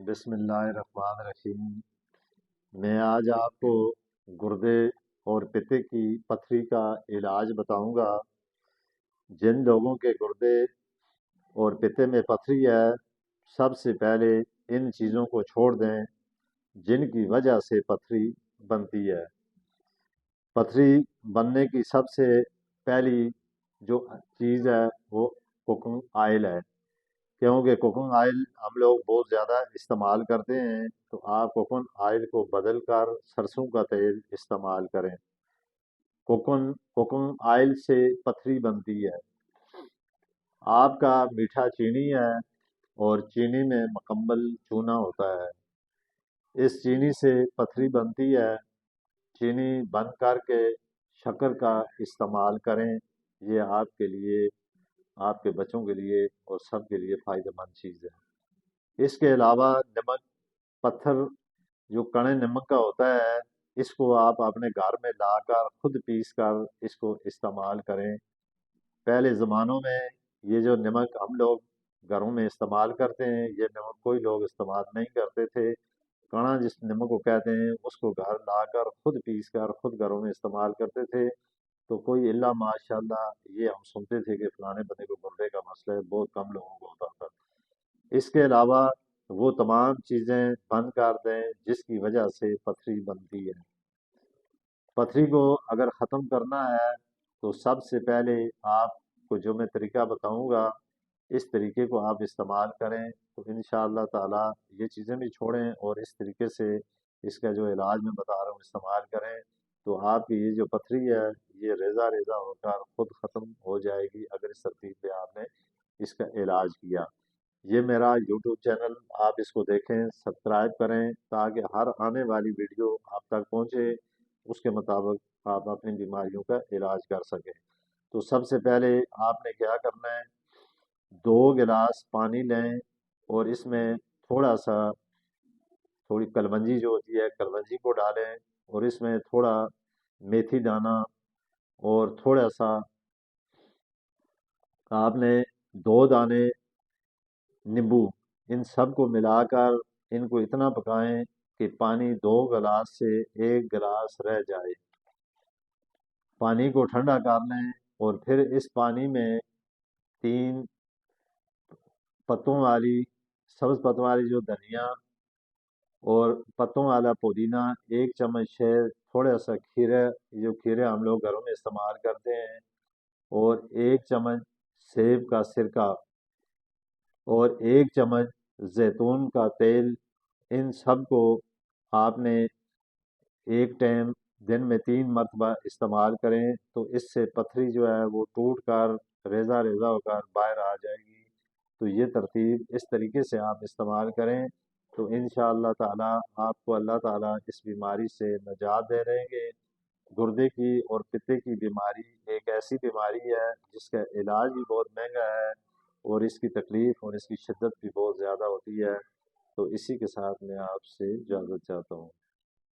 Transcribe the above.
بسم اللہ الرحمن الرحیم۔ میں آج آپ کو گردے اور پتے کی پتھری کا علاج بتاؤں گا۔ جن لوگوں کے گردے اور پتے میں پتھری ہے، سب سے پہلے ان چیزوں کو چھوڑ دیں جن کی وجہ سے پتھری بنتی ہے۔ پتھری بننے کی سب سے پہلی جو چیز ہے وہ کوکنگ آئل ہے، کیونکہ کوکنگ آئل ہم لوگ بہت زیادہ استعمال کرتے ہیں، تو آپ کوکن آئل کو بدل کر سرسوں کا تیل استعمال کریں۔ کوکن آئل سے پتھری بنتی ہے۔ آپ کا میٹھا چینی ہے اور چینی میں مکمل چونا ہوتا ہے، اس چینی سے پتھری بنتی ہے۔ چینی بند کر کے شکر کا استعمال کریں، یہ آپ کے لیے، آپ کے بچوں کے لیے اور سب کے لیے فائدہ مند چیز ہے۔ اس کے علاوہ نمک پتھر جو کڑے نمک کا ہوتا ہے، اس کو آپ اپنے گھر میں لا کر خود پیس کر اس کو استعمال کریں۔ پہلے زمانوں میں یہ جو نمک ہم لوگ گھروں میں استعمال کرتے ہیں، یہ نمک کوئی لوگ استعمال نہیں کرتے تھے۔ کڑا جس نمک کو کہتے ہیں، اس کو گھر لا کر خود پیس کر خود گھروں میں استعمال کرتے تھے، تو کوئی اللہ ماشاء اللہ یہ ہم سنتے تھے کہ فلانے بندے کو گردے کا مسئلہ ہے، بہت کم لوگوں کو ہوتا تھا۔ اس کے علاوہ وہ تمام چیزیں بند کر دیں جس کی وجہ سے پتھری بنتی ہے۔ پتھری کو اگر ختم کرنا ہے تو سب سے پہلے آپ کو جو میں طریقہ بتاؤں گا، اس طریقے کو آپ استعمال کریں تو انشاءاللہ تعالی یہ چیزیں بھی چھوڑیں اور اس طریقے سے اس کا جو علاج میں بتا رہا ہوں استعمال کریں، تو آپ کی یہ جو پتھری ہے یہ ریزہ ریزہ ہو کر خود ختم ہو جائے گی، اگر اس ترتیب پہ آپ نے اس کا علاج کیا۔ یہ میرا یوٹیوب چینل، آپ اس کو دیکھیں، سبسکرائب کریں تاکہ ہر آنے والی ویڈیو آپ تک پہنچے، اس کے مطابق آپ اپنی بیماریوں کا علاج کر سکیں۔ تو سب سے پہلے آپ نے کیا کرنا ہے، 2 گلاس پانی لیں اور اس میں تھوڑی کلونجی جو ہوتی ہے کلونجی کو ڈالیں، اور اس میں تھوڑا میتھی دانہ اور تھوڑا سا آپ نے 2 دانے نیمبو، ان سب کو ملا کر ان کو اتنا پکائیں کہ پانی 2 گلاس سے 1 گلاس رہ جائے۔ پانی کو ٹھنڈا کر لیں اور پھر اس پانی میں 3 پتوں والی سبز پتوں والی جو دھنیا اور پتوں والا پودینہ، 1 چمچ شہد، تھوڑا سا کھیرے، جو کھیرے ہم لوگ گھروں میں استعمال کرتے ہیں، اور 1 چمچ سیب کا سرکہ اور 1 چمچ زیتون کا تیل، ان سب کو آپ نے ایک ٹائم دن میں 3 مرتبہ استعمال کریں تو اس سے پتھری جو ہے وہ ٹوٹ کر ریزہ ریزہ ہو کر باہر آ جائے گی۔ تو یہ ترتیب اس طریقے سے آپ استعمال کریں تو انشاءاللہ تعالی آپ کو اللہ تعالی اس بیماری سے نجات دے دیں گے۔ گردے کی اور پتے کی بیماری ایک ایسی بیماری ہے جس کا علاج بھی بہت مہنگا ہے، اور اس کی تکلیف اور اس کی شدت بھی بہت زیادہ ہوتی ہے۔ تو اسی کے ساتھ میں آپ سے اجازت چاہتا ہوں۔